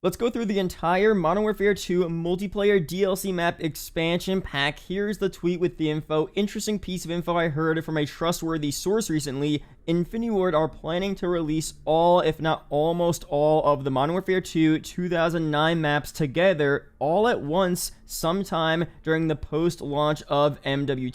Let's go through the entire Modern Warfare 2 multiplayer DLC map expansion pack. Here's the tweet with the info. Interesting piece of info I heard from a trustworthy source recently. Infinity Ward are planning to release all, if not almost all, of the Modern Warfare 2 2009 maps together all at once sometime during the post-launch of MW2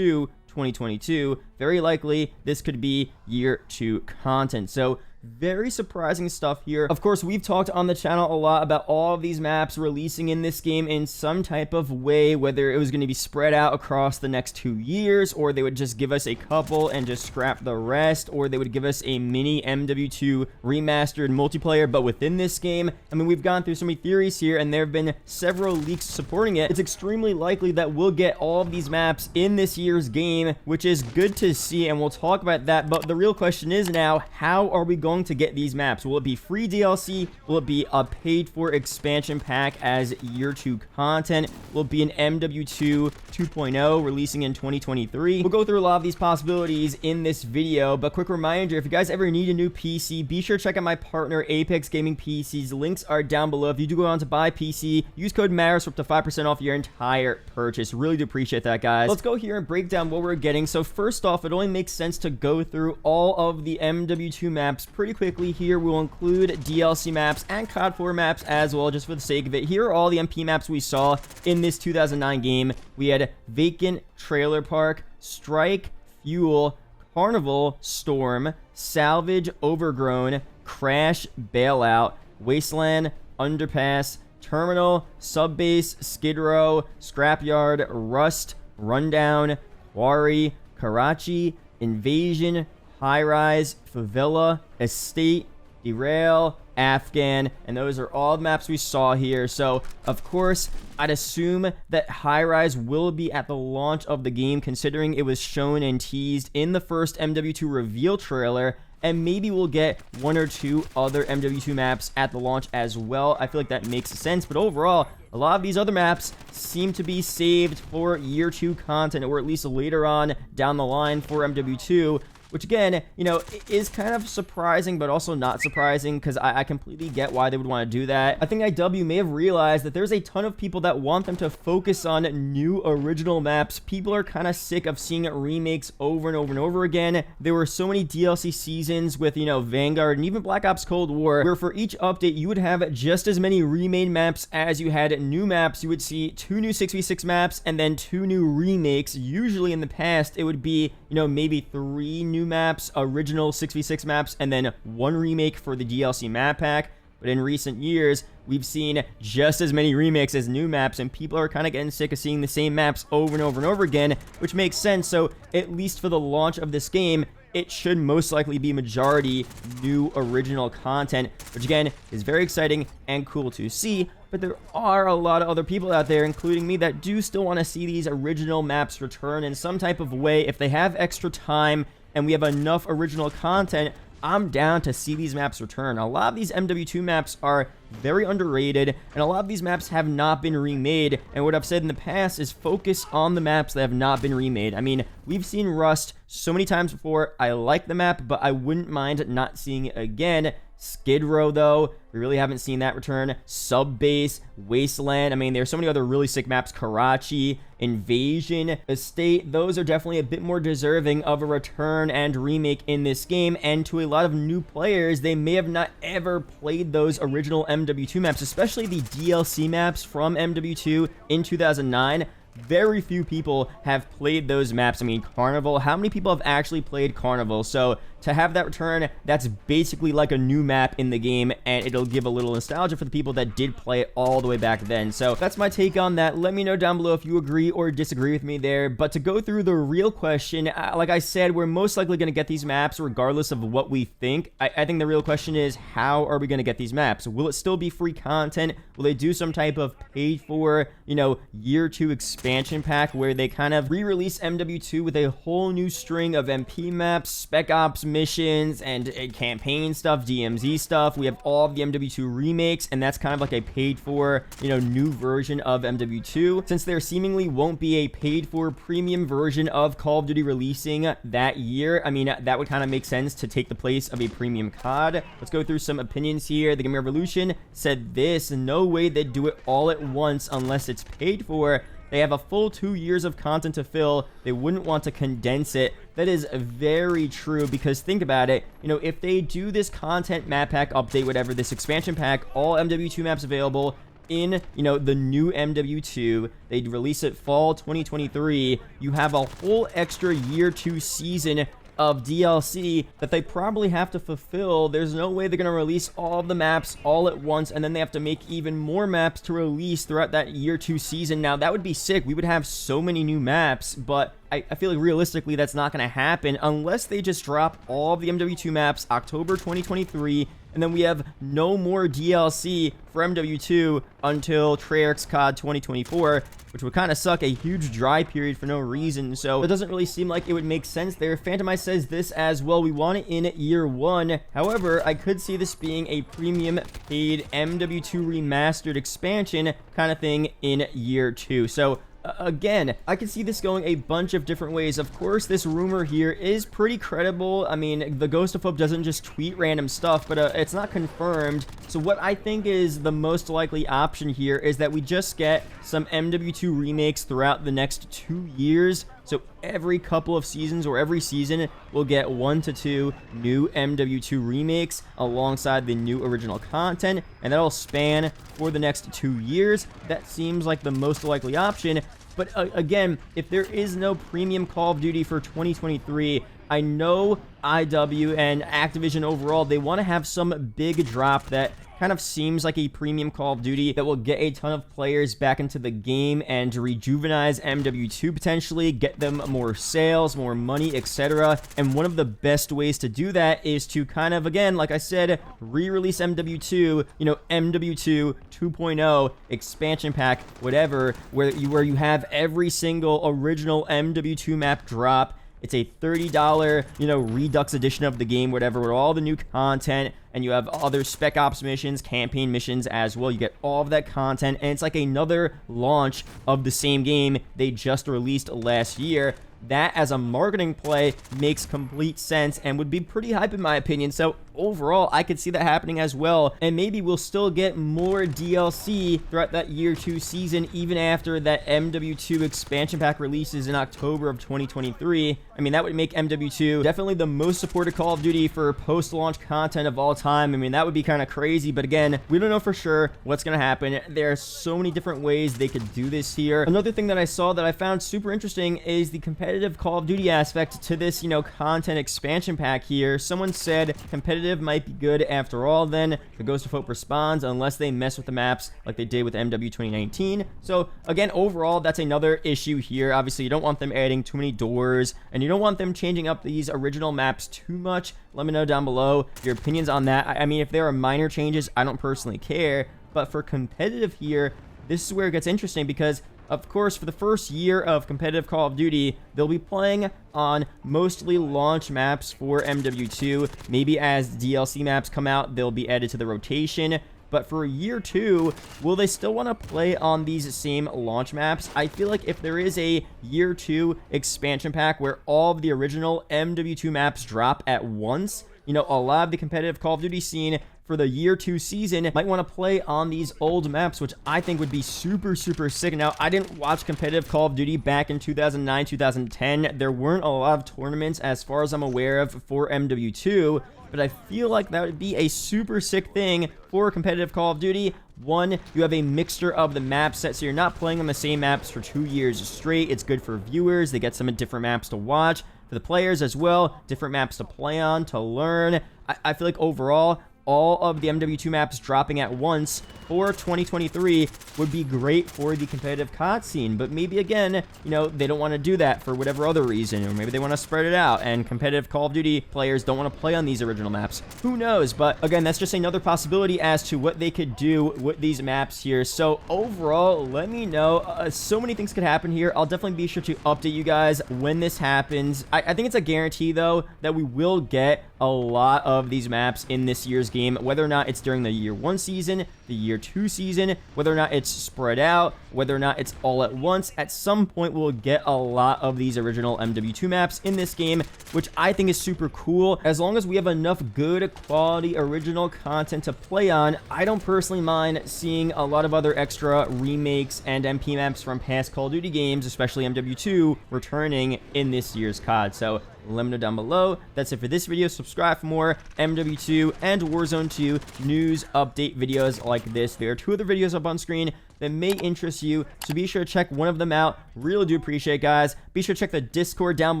2022. Very likely, this could be year 2 content. So, very surprising stuff here. Of course, we've talked on the channel a lot about all of these maps releasing in this game in some type of way, whether it was going to be spread out across the next 2 years, or they would just give us a couple and just scrap the rest, or they would give us a mini MW2 remastered multiplayer, but within this game. I mean, we've gone through so many theories here, and there have been several leaks supporting it. It's extremely likely that we'll get all of these maps in this year's game, which is good to see, and we'll talk about that. But the real question is now, how are we going to get these maps? Will it be free DLC? Will it be a paid for expansion pack as year 2 content? Will it be an MW2 2.0 releasing in 2023? We'll go through a lot of these possibilities in this video, but quick reminder, if you guys ever need a new PC, be sure to check out my partner Apex Gaming PCs. Links are down below. If you do go on to buy PC, use code MATTERS for up to 5% off your entire purchase. Really do appreciate that, guys. Let's go here and break down what we're getting. So first off, it only makes sense to go through all of the MW2 maps pretty quickly here. We'll include DLC maps and COD 4 maps as well, just for the sake of it. Here are all the MP maps we saw in this 2009 game. We had Vacant, Trailer Park, Strike, Fuel, Carnival, Storm, Salvage, Overgrown, Crash, Bailout, Wasteland, Underpass, Terminal, Subbase, Skid Row, Scrapyard, Rust, Rundown, Quarry, Karachi, Invasion, High Rise, Favela, Estate, Derail, Afghan, and those are all the maps we saw here. So, of course, I'd assume that High Rise will be at the launch of the game, considering it was shown and teased in the first MW2 reveal trailer, and maybe we'll get 1 or 2 other MW2 maps at the launch as well. I feel like that makes sense, but overall, a lot of these other maps seem to be saved for year 2 content, or at least later on down the line for MW2. Which, again, you know, is kind of surprising, but also not surprising, because I completely get why they would want to do that. I think IW may have realized that there's a ton of people that want them to focus on new original maps. People are kind of sick of seeing remakes over and over and over again. There were so many DLC seasons with, you know, Vanguard and even Black Ops Cold War, where for each update, you would have just as many remade maps as you had new maps. You would see 2 new 6v6 maps and then 2 new remakes. Usually in the past, it would be, you know, maybe 3 new maps, original 6v6 maps, and then 1 remake for the DLC map pack. But in recent years, we've seen just as many remakes as new maps, and people are kind of getting sick of seeing the same maps over and over and over again, which makes sense. So at least for the launch of this game, it should most likely be majority new original content, which again is very exciting and cool to see. But there are a lot of other people out there, including me, that do still want to see these original maps return in some type of way. If they have extra time and we have enough original content, I'm down to see these maps return. A lot of these MW2 maps are very underrated, and a lot of these maps have not been remade, and what I've said in the past is focus on the maps that have not been remade. I mean, we've seen Rust so many times before. I like the map, but I wouldn't mind not seeing it again. Skid Row, though, we really haven't seen that return. Subbase, Wasteland, I mean, there's so many other really sick maps. Karachi, Invasion, Estate, those are definitely a bit more deserving of a return and remake in this game, and to a lot of new players, they may have not ever played those original MW2 maps, especially the DLC maps from MW2 in 2009. Very few people have played those maps. I mean, Carnival, how many people have actually played Carnival? So to have that return, that's basically like a new map in the game, and it'll give a little nostalgia for the people that did play it all the way back then. So that's my take on that. Let me know down below if you agree or disagree with me there. But to go through the real question, like I said, we're most likely going to get these maps regardless of what we think. I think the real question is, how are we going to get these maps? Will it still be free content? Will they do some type of paid for, you know, year 2 expansion pack where they kind of re-release MW2 with a whole new string of MP maps, Spec Ops missions and campaign stuff, DMZ stuff. We have all of the MW2 remakes, and that's kind of like a paid for, new version of MW2. Since there seemingly won't be a paid for premium version of Call of Duty releasing that year, I mean, that would kind of make sense to take the place of a premium COD. Let's go through some opinions here. The Gaming Revolution said this: no way they'd do it all at once unless it's paid for. They have a full 2 years of content to fill. They wouldn't want to condense it. That is very true, because think about it. If they do this content map pack update, whatever, this expansion pack, all MW2 maps available in, the new MW2, they'd release it fall 2023. You have a whole extra year 2 season of DLC that they probably have to fulfill. There's no way they're going to release all of the maps all at once, and then they have to make even more maps to release throughout that year 2 season. Now, that would be sick. We would have so many new maps, but I feel like realistically that's not going to happen unless they just drop all of the MW2 maps October 2023, and then we have no more DLC for MW2 until Treyarch's COD 2024, which would kind of suck, a huge dry period for no reason. So it doesn't really seem like it would make sense there. Phantomize says this as well: we want it in year 1. However, I could see this being a premium paid MW2 remastered expansion kind of thing in year 2. So again, I can see this going a bunch of different ways. Of course, this rumor here is pretty credible. I mean, the Ghost of Hope doesn't just tweet random stuff, but it's not confirmed. So what I think is the most likely option here is that we just get some MW2 remakes throughout the next 2 years. So every couple of seasons, or every season, we'll get 1 to 2 new MW2 remakes alongside the new original content, and that'll span for the next 2 years. That seems like the most likely option. But again, if there is no premium Call of Duty for 2023, I know IW and Activision overall, they want to have some big drop that kind of seems like a premium Call of Duty that will get a ton of players back into the game and rejuvenize MW2 potentially, get them more sales, more money, etc. And one of the best ways to do that is to kind of, again, like I said, re-release MW2, MW2 2.0 expansion pack, whatever, where you have every single original MW2 map drop. It's a $30, Redux edition of the game, whatever, with all the new content, and you have other Spec Ops missions, campaign missions as well. You get all of that content, and it's like another launch of the same game they just released last year. That, as a marketing play, makes complete sense and would be pretty hype in my opinion. So overall, I could see that happening as well, and maybe we'll still get more DLC throughout that year 2 season, even after that MW2 expansion pack releases in October of 2023. I mean, that would make MW2 definitely the most supported Call of Duty for post-launch content of all time. I mean, that would be kind of crazy, but again, we don't know for sure what's going to happen. There are so many different ways they could do this here. Another thing that I saw that I found super interesting is the competitive Call of Duty aspect to this, content expansion pack here. Someone said competitive might be good after all. Then the Ghost of Hope responds, unless they mess with the maps like they did with MW 2019. So again, overall, that's another issue here. Obviously, you don't want them adding too many doors, and you don't want them changing up these original maps too much. Let me know down below your opinions on that. I mean, if there are minor changes, I don't personally care. But for competitive here, this is where it gets interesting, because of course, for the first year of competitive Call of Duty, they'll be playing on mostly launch maps for MW2. Maybe as DLC maps come out, they'll be added to the rotation. But for year 2, will they still want to play on these same launch maps? I feel like if there is a year 2 expansion pack where all of the original MW2 maps drop at once, a lot of the competitive Call of Duty scene for the year 2 season might want to play on these old maps, which I think would be super, super sick. Now, I didn't watch competitive Call of Duty back in 2009, 2010. There weren't a lot of tournaments, as far as I'm aware of, for MW2, but I feel like that would be a super sick thing for competitive Call of Duty. One, you have a mixture of the map set, so you're not playing on the same maps for 2 years straight. It's good for viewers. They get some different maps to watch. For the players as well, different maps to play on, to learn. I feel like overall, all of the MW2 maps dropping at once for 2023 would be great for the competitive COD scene. But maybe, again, you know, they don't want to do that for whatever other reason, or maybe they want to spread it out, and competitive Call of Duty players don't want to play on these original maps. Who knows? But again, that's just another possibility as to what they could do with these maps here. So overall, let me know. So many things could happen here. I'll definitely be sure to update you guys when this happens. I think it's a guarantee, though, that we will get a lot of these maps in this year's game, whether or not it's during the year 1 season, the year 2 season, whether or not it's spread out, whether or not it's all at once. At some point, we'll get a lot of these original MW2 maps in this game, which I think is super cool. As long as we have enough good quality original content to play on, I don't personally mind seeing a lot of other extra remakes and MP maps from past Call of Duty games, especially MW2, returning in this year's COD. So let me know down below. That's it for this video. Subscribe for more MW2 and Warzone 2 news update videos like this. There are 2 other videos up on screen that may interest you, so be sure to check one of them out. Really do appreciate it, guys. Be sure to check the Discord down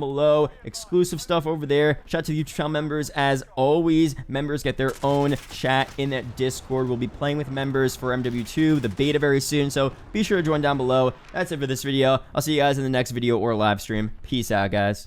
below. Exclusive stuff over there. Shout out to the YouTube channel members. As always, members get their own chat in that Discord. We'll be playing with members for MW2, the beta, very soon, so be sure to join down below. That's it for this video. I'll see you guys in the next video or live stream. Peace out, guys.